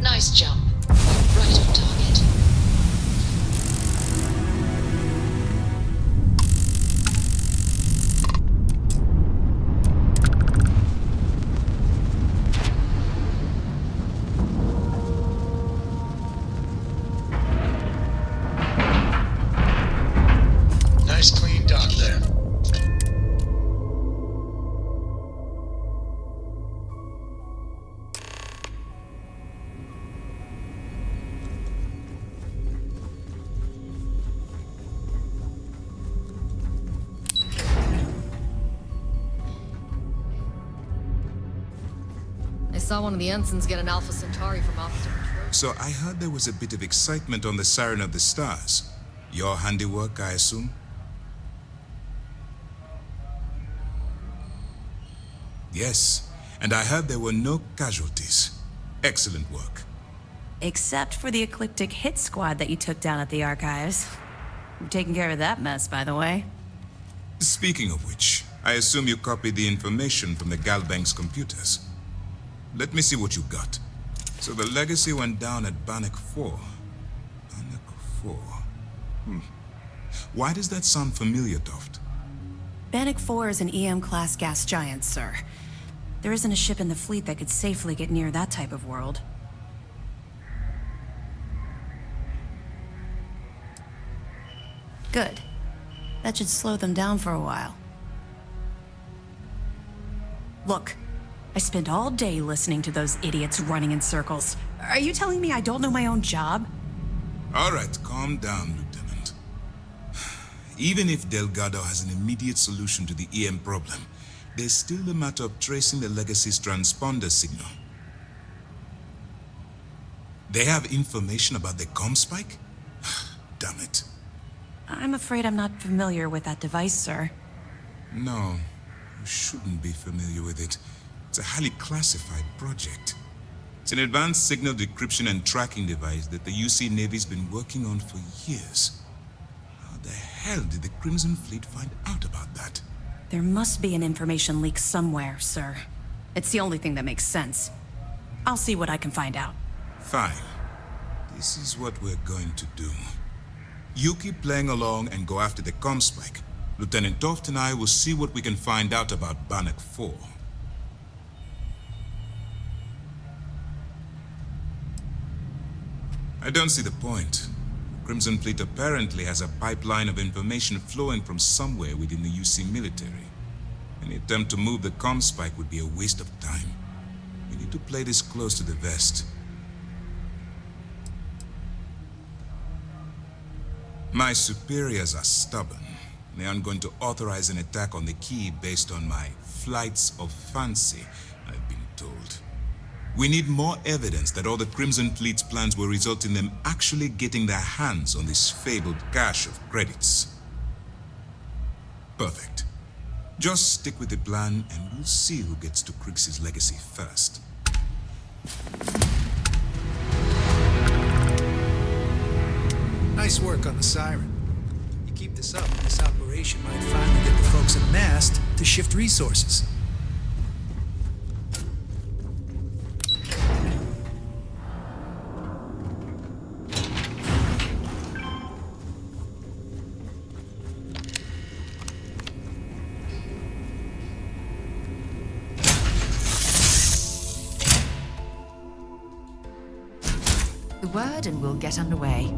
Nice jump. Right on target. Nice clean dock there. I saw one of the ensigns get an Alpha Centauri from Officer Patrol. So I heard there was a bit of excitement on the Siren of the Stars. Your handiwork, I assume? Yes, and I heard there were no casualties. Excellent work. Except for the eclectic hit squad that you took down at the archives. You're taking care of that mess, by the way. Speaking of which, I assume you copied the information from the Galbank's computers. Let me see what you got. So the legacy went down at Bannock 4. Bannock 4. Why does that sound familiar, Toft? Bannock 4 is an EM-class gas giant, sir. There isn't a ship in the fleet that could safely get near that type of world. Good. That should slow them down for a while. Look, I spent all day listening to those idiots running in circles. Are you telling me I don't know my own job? All right, calm down, Lieutenant. Even if Delgado has an immediate solution to the EM problem, there's still the matter of tracing the Legacy's transponder signal. They have information about the comm spike? Damn it. I'm afraid I'm not familiar with that device, sir. No, you shouldn't be familiar with it. It's a highly classified project. It's an advanced signal decryption and tracking device that the UC Navy's been working on for years. How the hell did the Crimson Fleet find out about that? There must be an information leak somewhere, sir. It's the only thing that makes sense. I'll see what I can find out. Fine. This is what we're going to do. You keep playing along and go after the comm spike. Lieutenant Toft and I will see what we can find out about Bannock 4. I don't see the point. Crimson Fleet apparently has a pipeline of information flowing from somewhere within the UC military. Any attempt to move the comm spike would be a waste of time. We need to play this close to the vest. My superiors are stubborn. They aren't going to authorize an attack on the key based on my flights of fancy, I've been told. We need more evidence that all the Crimson Fleet's plans will result in them actually getting their hands on this fabled cache of credits. Perfect. Just stick with the plan and we'll see who gets to Crix's legacy first. Nice work on the Siren. You keep this up, this operation might finally get the folks at Mast to shift resources. The word and we'll get underway.